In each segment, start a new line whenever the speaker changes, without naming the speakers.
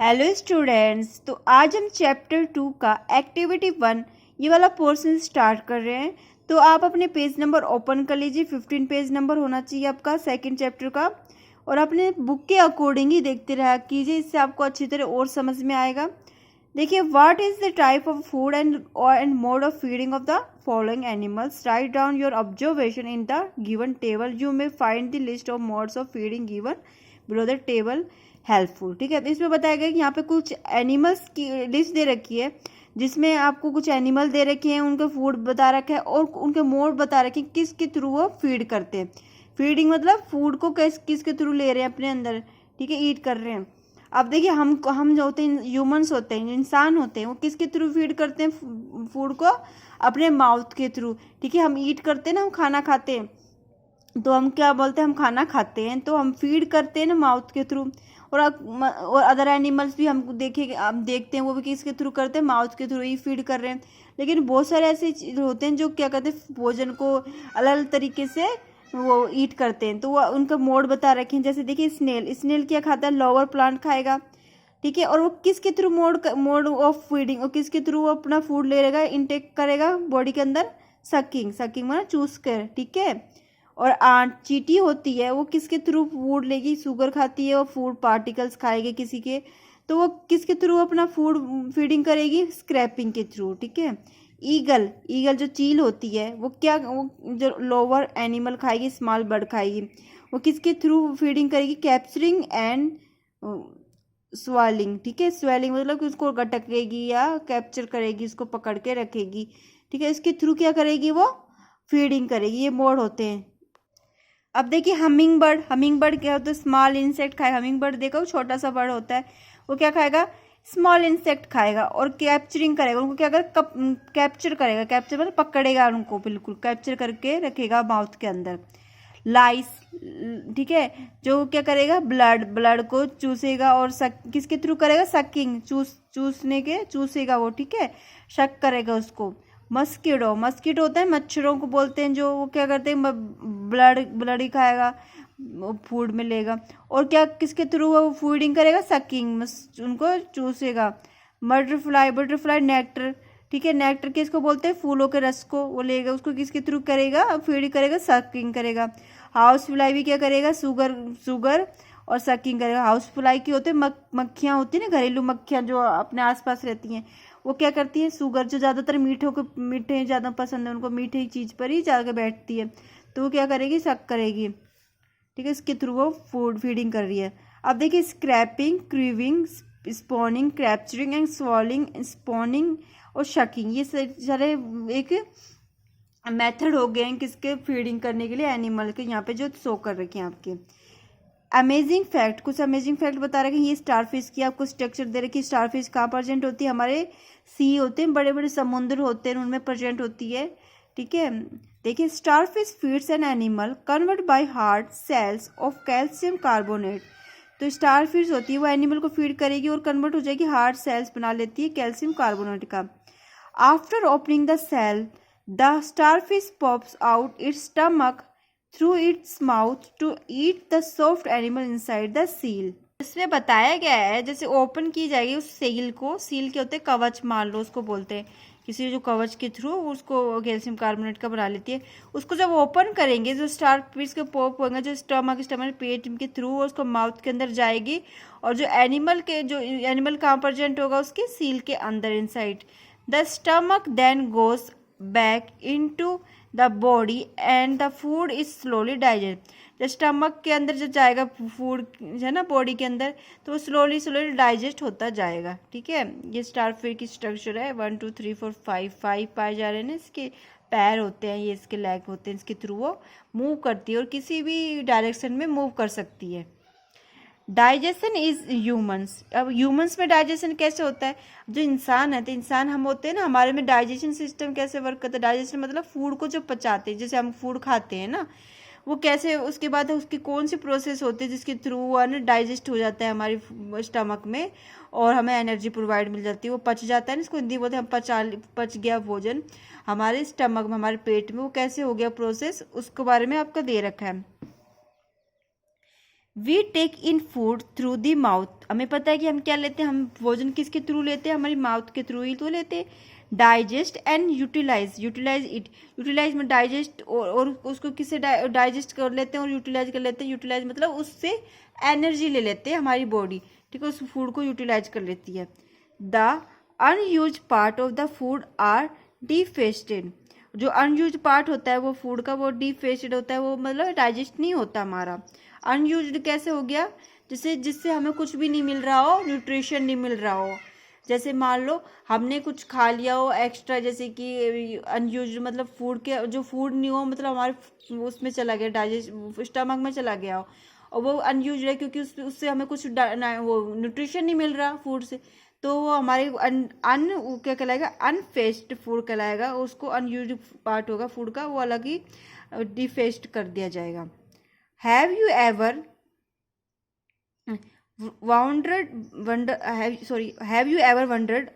Hello students, तो आज हम चैप्टर 2 का एक्टिविटी 1 ये वाला पोर्शन स्टार्ट कर रहे हैं। तो आप अपने पेज नंबर ओपन कर लीजिए। 15 पेज नंबर होना चाहिए आपका सेकंड चैप्टर का, और अपने बुक के अकॉर्डिंग ही देखते रहा कीजिए, इससे आपको अच्छी तरह और समझ में आएगा। देखिए, what is the type of food and mode of feeding of the following animals, write down your observation in the given table, you may find the list of modes of feeding given below the table helpful. ठीक है, इसमें बताया गया कि यहाँ पे कुछ animals की लिस्ट दे रखी है, जिसमें आपको कुछ एनिमल दे रखे हैं, उनका फूड बता रखा है और उनके मोड बता रखे हैं किसके थ्रू वो फीड करते हैं। फीडिंग मतलब फूड को किसके थ्रू ले रहे हैं अपने अंदर, ठीक है, ईट कर रहे हैं। अब देखिए, हम जो होते हैं, ह्यूमंस होते हैं, इंसान होते हैं, वो किसके थ्रू फीड करते हैं फूड को? अपने माउथ के थ्रू। ठीक है, हम ईट करते हैं ना, हम खाना खाते हैं, तो हम क्या बोलते हैं, हम खाना खाते हैं, तो हम फीड करते हैं ना माउथ के थ्रू। और अदर एनिमल्स भी हम देखते हैं, वो भी किसके थ्रू करते हैं? माउथ के थ्रू ही फीड कर रहे हैं। लेकिन बहुत सारे ऐसे होते हैं जो क्या करते हैं, भोजन को अलग अलग तरीके से वो ईट करते हैं, तो वो उनका मोड बता रखे हैं। जैसे देखिए, स्नेल क्या खाता है? लोअर प्लांट खाएगा। ठीक है, और वो किसके थ्रू मोड ऑफ फीडिंग, और किसके थ्रू वो अपना फूड ले रहेगा, इनटेक करेगा बॉडी के अंदर? सकिंग मतलब चूस कर। ठीक है, और चींटी होती है, वो किसके थ्रू फूड लेगी? शुगर खाती है, वो फूड पार्टिकल्स खाएगी किसी के, तो वो किसके थ्रू अपना फूड फीडिंग करेगी? स्क्रैपिंग के थ्रू। ठीक है, ईगल जो चील होती है, वो जो लोअर एनिमल खाएगी, स्मॉल बर्ड खाएगी, वो किसके थ्रू फीडिंग करेगी? Capturing and swelling. ठीक है, स्वेलिंग मतलब कि उसको गटकेगी या कैप्चर करेगी, उसको पकड़ के रखेगी। ठीक है, इसके थ्रू क्या करेगी? वो फीडिंग करेगी। ये मोड होते हैं। अब देखिए, हमिंग बर्ड क्या होता है? स्मॉल इंसेक्ट खाएगा। हमिंग बर्ड देखो, छोटा सा बर्ड होता है, वो क्या खाएगा? स्मॉल इंसेक्ट खाएगा और कैप्चरिंग करेगा, उनको क्या करेगा? कैप्चर करेगा। कैप्चर मतलब पकड़ेगा उनको, बिल्कुल कैप्चर करके रखेगा माउथ के अंदर। लाइस, ठीक है, जो क्या करेगा? ब्लड को चूसेगा और किसके थ्रू करेगा? सकिंग, चूसेगा वो। ठीक है, शक करेगा उसको। मस्कीटो होता है, मच्छरों को बोलते हैं, जो वो क्या करते हैं? ब्लड ही खाएगा, फूड में लेगा। और क्या किसके थ्रू वो फीडिंग करेगा? सकिंग, उनको चूसेगा। Butterfly nectar. ठीक है, नेक्टर किसको बोलते हैं? फूलों के रस को वो लेगा, उसको किसके थ्रू करेगा? फीड करेगा, सकिंग करेगा। हाउस फ्लाई भी क्या करेगा? शुगर और सकिंग करेगा। हाउस फ्लाई की होते हैं मक्खियाँ होती है ना, घरेलू मक्खियाँ जो अपने आसपास रहती हैं, वो क्या करती है? शुगर, जो ज़्यादातर मीठे ज़्यादा पसंद है उनको, मीठी चीज़ पर ही जाकर बैठती है, तो वो क्या करेगी? शक करेगी। ठीक है, इसके थ्रू वो फूड फीडिंग कर रही है। अब देखिए, scraping, creeping, spawning, capturing and swallowing, spawning और शकिंग, ये सारे एक मेथड हो गए हैं किसके? फीडिंग करने के लिए एनिमल के, यहाँ पे जो शो कर रखे हैं आपके। अमेजिंग फैक्ट, कुछ अमेजिंग फैक्ट बता रखे हैं। ये स्टारफिश की आपको स्ट्रक्चर दे रखी है। स्टारफिश कहाँ प्रेजेंट होती है? हमारे सी होते हैं, बड़े बड़े समुद्र होते हैं, उनमें प्रेजेंट होती है। ठीक है, देखिए, starfish feeds an animal convert by hard shells of calcium carbonate. तो स्टारफिश होती है, वो एनिमल को फीड करेगी और कन्वर्ट हो जाएगी, हार्ट सेल्स बना लेती है कैल्शियम कार्बोनेट का। After opening the shell, the starfish pops out its stomach through its mouth to eat the soft animal inside the shell. इसमें बताया गया है, जैसे ओपन की जाएगी उस सील को, सील के होते हैं कवच, मान लो उसको बोलते हैं, किसी जो कवच के थ्रू उसको कैल्शियम कार्बोनेट का बना लेती है। उसको जब ओपन करेंगे, जो स्टारफिश के पॉप होंगे, जो स्टमक पेट के थ्रू उसको माउथ के अंदर जाएगी, और जो एनिमल कहाँ प्रेजेंट होगा? उसके सील के अंदर, inside the stomach, then goes back into the body and the food is slowly digest. जब स्टमक के अंदर जब जाएगा फूड है ना बॉडी के अंदर, तो वो स्लोली डाइजेस्ट होता जाएगा। ठीक है, ये स्टारफिश की स्ट्रक्चर है। 1 2 3 4 5 पाए जा रहे हैं ना, इसके पैर होते हैं, ये इसके लेग होते हैं, इसके थ्रू वो मूव करती है और किसी भी डायरेक्शन में मूव कर सकती है। Digestion is humans. अब ह्यूमंस में डाइजेशन कैसे होता है? जो इंसान है, तो इंसान हम होते हैं ना, हमारे में डाइजेशन सिस्टम कैसे वर्क करता है? डाइजेशन मतलब फूड को जो पचाते हैं, जैसे हम फूड खाते हैं ना, वो कैसे, उसके बाद उसकी कौन सी प्रोसेस होती है जिसके थ्रू वो ना डाइजेस्ट हो जाता है हमारी स्टमक में, और हमें एनर्जी प्रोवाइड मिल जाती है, वो पच जाता है ना, इसको हिंदी बोलते हैं हम पच गया भोजन हमारे स्टमक में, हमारे पेट में, वो कैसे हो गया प्रोसेस, उसके बारे में आपका दे रखा है। We take in food through the mouth, हमें पता है कि हम क्या लेते हैं, हम भोजन किसके थ्रू लेते हैं, हमारी माउथ के थ्रू ही तो लेते हैं। Digest and utilize, utilize it, utilize में डाइजेस्ट और उसको किससे डाइजेस्ट कर लेते हैं और यूटिलाइज कर लेते हैं। यूटिलाइज मतलब उससे एनर्जी ले लेते हैं हमारी बॉडी, ठीक है, उस फूड को यूटिलाइज कर लेती है। The unused part of the food are defecated, जो अनयूज पार्ट होता है वो फूड का वो डिफेस्टेड होता है, वो मतलब डाइजेस्ट नहीं होता हमारा। अनयूज्ड कैसे हो गया, जिससे जिससे हमें कुछ भी नहीं मिल रहा हो, न्यूट्रिशन नहीं मिल रहा हो। जैसे मान लो हमने कुछ खा लिया हो एक्स्ट्रा, जैसे कि अनयूज्ड मतलब फूड के जो फूड नहीं हो, मतलब हमारे उसमें चला गया, डाइजेस्ट स्टमक में चला गया हो, और वो अनयूज्ड है क्योंकि उससे हमें कुछ वो न्यूट्रिशन नहीं मिल रहा फूड से, तो वो हमारे क्या कहलाएगा, अनफेस्ड फूड कहलाएगा। उसको अनयूज्ड पार्ट होगा फूड का, वो अलग ही डिफेस्ट कर दिया जाएगा। Have you ever wondered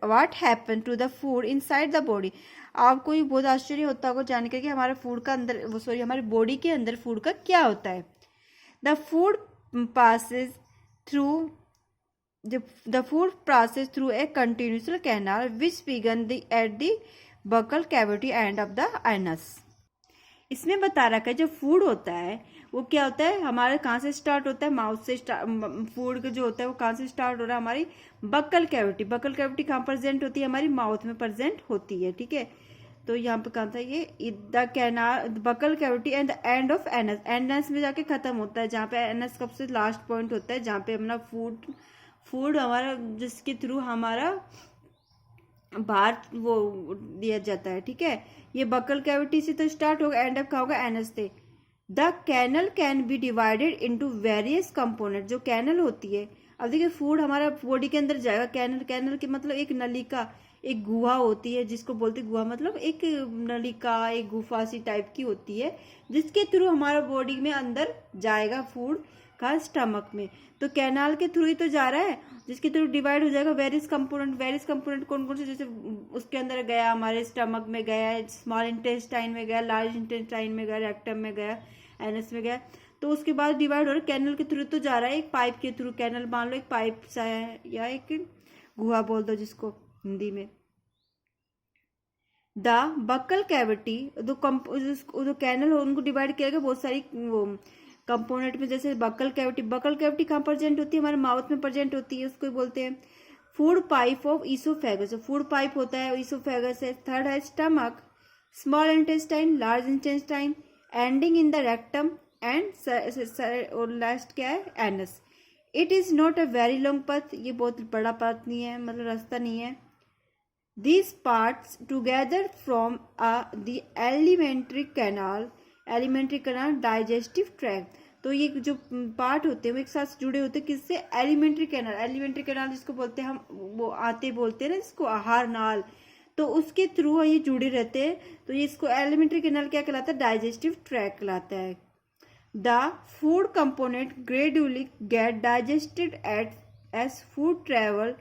what happened to the food inside the body? आपको ये बहुत आश्चर्य होता होगा जानकर कि हमारे फूड का अंदर हमारे बॉडी के अंदर फूड का क्या होता है। The food passes through a continuous canal which begins at the buccal cavity end of the anus. इसमें बता रखा है जो फूड होता है वो क्या होता है, हमारे कहाँ से स्टार्ट होता है, माउथ से फूड का जो होता है वो कहाँ से स्टार्ट हो रहा है, हमारी बक्कल कैविटी। बक्कल कैविटी कहाँ प्रेजेंट होती है, हमारी माउथ में प्रेजेंट होती है, ठीक है। तो यहाँ पे कहाँ था ये, the canal buccal cavity and the end of anus, anus में जाके खत्म होता है, जहाँ पे एनस कब से लास्ट पॉइंट होता है, जहाँ पे अपना फूड हमारा जिसके थ्रू हमारा बाहर वो दिया जाता है, ठीक है। ये बक्कल कैविटी से तो स्टार्ट होगा, एंड अप कहाँ होगा, एनस से। The canal can be divided into various component, जो कैनल होती है, अब देखिए फूड हमारा बॉडी के अंदर जाएगा, कैनल के मतलब एक नलिका, एक गुहा होती है जिसको बोलते हैं गुहा, मतलब एक नलिका, एक गुफा सी टाइप की होती है जिसके थ्रू हमारा बॉडी में अंदर जाएगा फूड का स्टमक में। तो कैनाल के थ्रू ही तो जा रहा है, जिसके थ्रू डिवाइड हो जाएगा वेरियस कंपोनेंट कौन कौन से, जैसे उसके अंदर गया, हमारे स्टमक में गया, स्मॉल इंटेस्टाइन में गया, लार्ज इंटेस्टाइन में गया, रेक्टम में गया, एनस में गया, तो उसके बाद डिवाइड हो रहा है, कैनल के थ्रू तो जा रहा है, एक पाइप के थ्रू, कैनल मान लो एक पाइप सा है या एक गुहा बोल दो जिसको हिंदी में। द बक्कल कैविटी, जो कैनल हो उनको डिवाइड किया गया बहुत सारी वो कंपोनेंट में, जैसे बक्कल कैविटी कहाँ प्रेजेंट होती है, हमारे माउथ में प्रेजेंट होती है, उसको बोलते हैं food pipe of oesophagus. Food pipe होता है ईसोफेगस है। थर्ड है stomach, small intestine, large intestine, ending in the rectum and और लास्ट क्या है, anus. It is not a very long पथ, ये बहुत बड़ा पथ नहीं है, मतलब रास्ता नहीं है। These parts together form the alimentary canal, digestive tract। तो ये जो पार्ट होते हैं वो एक साथ जुड़े होते हैं किससे, एलिमेंट्री कैनाल जिसको बोलते हैं हम, वो आते बोलते हैं ना जिसको आहार नाल, तो उसके थ्रू ये जुड़े रहते हैं, तो ये इसको एलिमेंट्री कैनाल क्या कहलाता है, डाइजेस्टिव ट्रैक्ट कहलाता है। The food component gradually get digested as food travel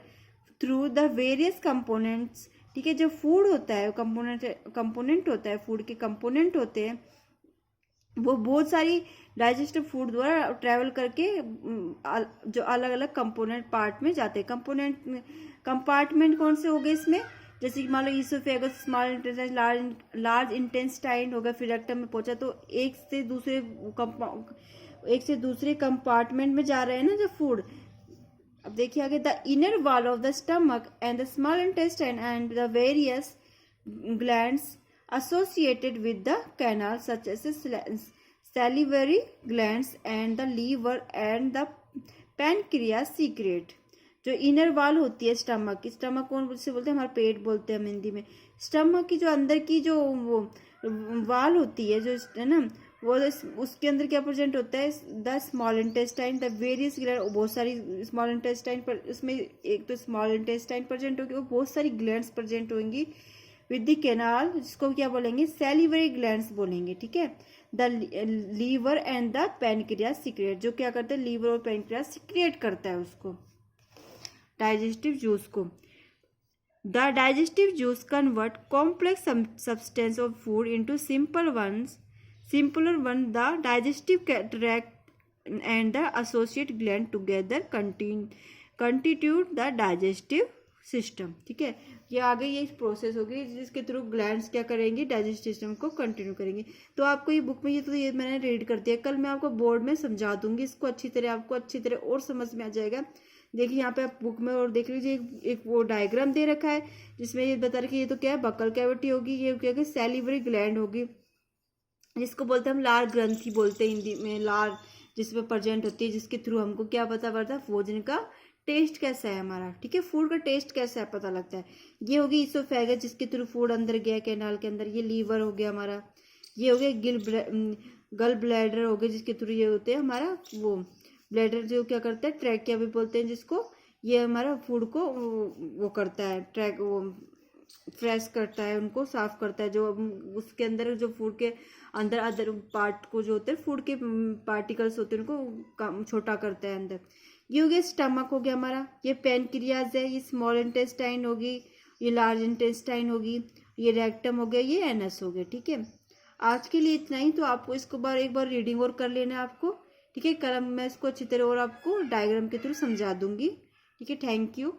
through the various components, ठीक है। जो फूड होता है कंपोनेंट होता है, फूड के कंपोनेंट होते हैं, वो बहुत सारी डाइजेस्टिव फूड द्वारा ट्रेवल करके जो अलग अलग कंपोनेंट पार्ट में जाते हैं। कंपार्टमेंट कौन से हो गए इसमें, जैसे कि मान लो oesophagus, small intestine, large intestine हो गया, फिर रेक्टम में पहुंचा, तो एक से दूसरे कंपार्टमेंट में जा रहे हैं ना जो फूड। अब देखिए आगे, the inner wall of the stomach and the small intestine and the various glands associated with the canal such as salivary glands and the liver and the pancreas secrete। जो इनर वॉल होती है stomach कौन से बोलते हैं, हमारा पेट बोलते हैं हम हिंदी में। स्टमक की जो अंदर की जो वो वॉल होती है जो है ना, वो उसके अंदर क्या प्रेजेंट होता है, the small intestine, the various gland, बहुत सारी स्मॉल इंटेस्टाइन पर, उसमें एक तो स्मॉल इंटेस्टाइन प्रेजेंट होगी और बहुत सारी ग्लैंड्स प्रेजेंट होंगी विद द कैनाल, जिसको क्या बोलेंगे, सैलिवरी ग्लैंड्स बोलेंगे, ठीक है। The liver and the pancreas secrete, जो क्या करते हैं, लीवर और पैनक्रियास सीक्रेट करता है उसको, डाइजेस्टिव जूस को। The digestive juice convert complex substance of food into simpler one. The digestive tract and the associate gland together constitute the digestive system. ठीक है, ये आगे ये प्रोसेस होगी जिसके थ्रू ग्लैंड्स क्या करेंगे, डाइजेस्टिव सिस्टम को कंटिन्यू करेंगे। तो आपको ये बुक में ये मैंने रीड कर दिया, कल मैं आपको बोर्ड में समझा दूंगी इसको अच्छी तरह, आपको अच्छी तरह और समझ में आ जाएगा। देखिए यहाँ पे आप बुक में और देख लीजिए, एक वो डायग्राम दे रखा है जिसमें ये बता रखिए, ये तो क्या है, बकल कैविटी होगी, ये क्या है, सैलिवरी ग्लैंड होगी, जिसको बोलते हैं हम लार ग्रंथि बोलते हैं हिंदी में, लार जिसमें प्रेजेंट होती है, जिसके थ्रू हमको क्या पता पड़ता है, भोजन का टेस्ट कैसा है हमारा। ठीक है, फूड का टेस्ट कैसा है पता लगता है। ये होगी इसोफेगस जिसके थ्रू फूड अंदर गया कैनाल के अंदर। ये लीवर हो गया हमारा। ये हो गया गल ब्लैडर हो गया जिसके थ्रू ये होते हैं हमारा वो ब्लैडर जो क्या करता है, ट्रैकिया भी बोलते हैं जिसको, ये हमारा फूड को वो करता है, ट्रैक वो फ्रेश करता है, उनको साफ करता है, जो उसके अंदर जो फूड के अंदर अदर पार्ट को जो होते हैं, फूड के पार्टिकल्स होते हैं, उनको छोटा करता है अंदर। ये हो गया स्टमक हो गया हमारा। ये पैनक्रियाज है, ये स्मॉल इंटेस्टाइन होगी, ये लार्ज इंटेस्टाइन होगी, ये रेक्टम हो गया, ये एनस हो गया। ठीक है, आज के लिए इतना ही। तो आपको इसको एक बार रीडिंग और कर लेना है आपको। ठीक है, कल मैं इसको अच्छी तरह और आपको डायग्राम के थ्रू समझा दूंगी। ठीक है, थैंक यू।